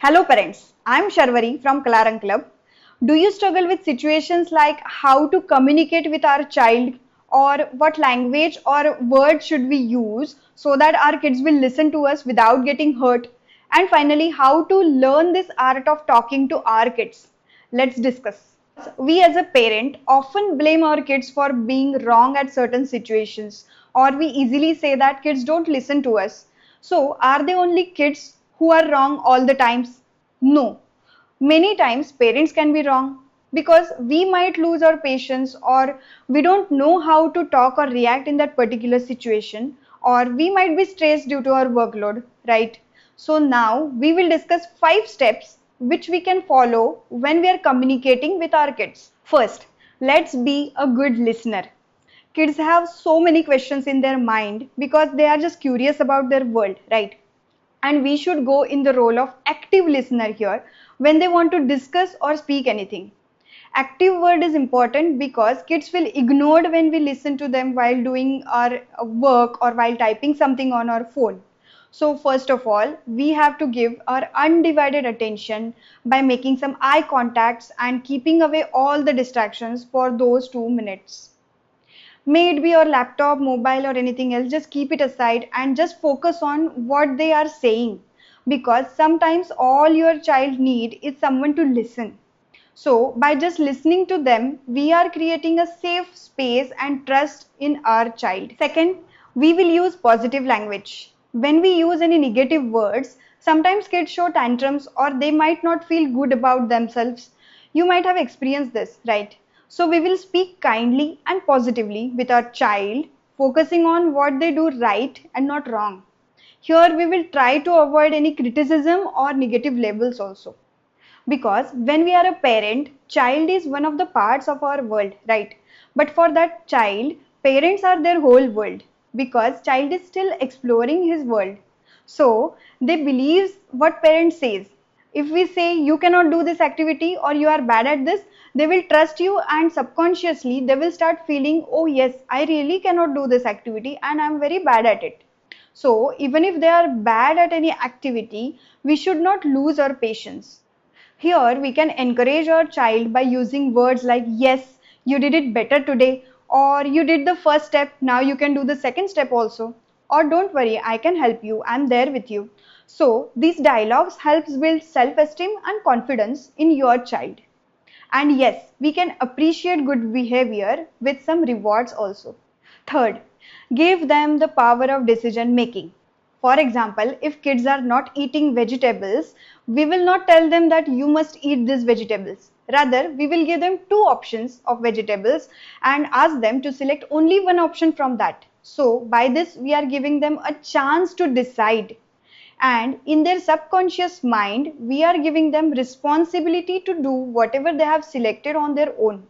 Hello parents, I am Sharvari from Kalaran Club. Do you struggle with situations like how to communicate with our child or what language or word should we use so that our kids will listen to us without getting hurt? And finally, how to learn this art of talking to our kids? Let's discuss. We as a parent often blame our kids for being wrong at certain situations, or we easily say that kids don't listen to us. So, are they only kids who are wrong all the times? No. Many times parents can be wrong because we might lose our patience, or we don't know how to talk or react in that particular situation, or we might be stressed due to our workload, right? So now we will discuss 5 steps which we can follow when we are communicating with our kids. First, let's be a good listener. Kids have so many questions in their mind because they are just curious about their world, right? And we should go in the role of active listener here when they want to discuss or speak anything. Active word is important because kids feel ignored when we listen to them while doing our work or while typing something on our phone. So first of all, we have to give our undivided attention by making some eye contacts and keeping away all the distractions for those 2 minutes. May it be your laptop, mobile, or anything else, just keep it aside and just focus on what they are saying, because sometimes all your child need is someone to listen. So by just listening to them, we are creating a safe space and trust in our child. Second, we will use positive language. When we use any negative words, sometimes kids show tantrums or they might not feel good about themselves. You might have experienced this, right? So we will speak kindly and positively with our child, focusing on what they do right and not wrong. Here we will try to avoid any criticism or negative labels also, because when we are a parent, child is one of the parts of our world, right? But for that child, parents are their whole world, because child is still exploring his world. So they believe what parent says. If we say you cannot do this activity or you are bad at this, they will trust you, and subconsciously they will start feeling, oh yes, I really cannot do this activity and I'm very bad at it. So even if they are bad at any activity, we should not lose our patience. Here we can encourage our child by using words like, yes, you did it better today, or you did the first step, now you can do the second step also, or don't worry, I can help you, I'm there with you. So these dialogues helps build self-esteem and confidence in your child. And yes, we can appreciate good behavior with some rewards also. Third, give them the power of decision making. For example, if kids are not eating vegetables, we will not tell them that you must eat these vegetables. Rather, we will give them 2 options of vegetables and ask them to select only one option from that. So, by this, we are giving them a chance to decide. And in their subconscious mind, we are giving them responsibility to do whatever they have selected on their own.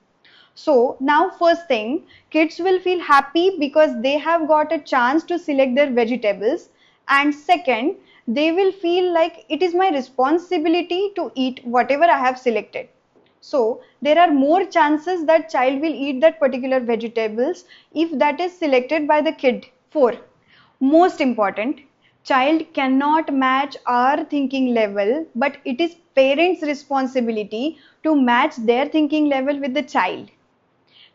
So now first thing, kids will feel happy because they have got a chance to select their vegetables, and second, they will feel like it is my responsibility to eat whatever I have selected. So there are more chances that child will eat that particular vegetables if that is selected by the kid. 4. Most important, child cannot match our thinking level, but it is parents' responsibility to match their thinking level with the child.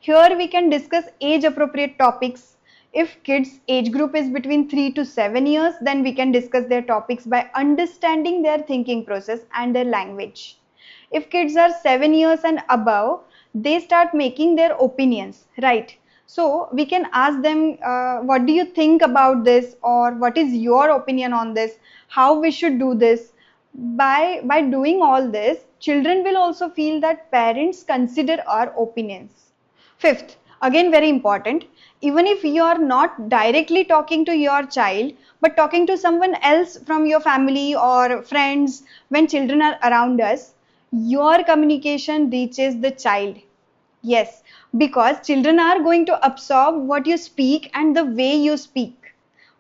Here we can discuss age appropriate topics. If kids age group is between 3 to 7 years, then we can discuss their topics by understanding their thinking process and their language. If kids are 7 years and above, they start making their opinions, right? So we can ask them, what do you think about this, or what is your opinion on this, how we should do this. By doing all this, children will also feel that parents consider our opinions. Fifth, again very important, even if you are not directly talking to your child, but talking to someone else from your family or friends, when children are around us, your communication reaches the child. Yes, because children are going to absorb what you speak and the way you speak.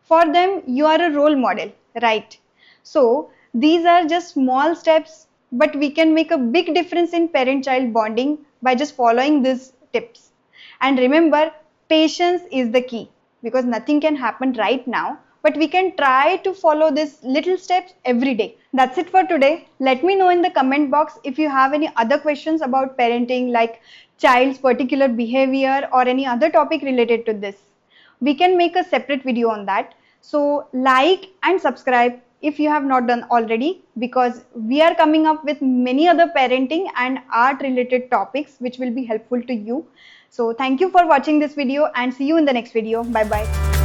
For them, you are a role model, right? So, these are just small steps, but we can make a big difference in parent-child bonding by just following these tips. And remember, patience is the key, because nothing can happen right now, but we can try to follow these little steps every day. That's it for today. Let me know in the comment box if you have any other questions about parenting, like child's particular behavior or any other topic related to this. We can make a separate video on that. So like and subscribe if you have not done already, because we are coming up with many other parenting and art related topics which will be helpful to you. So thank you for watching this video and see you in the next video. Bye bye.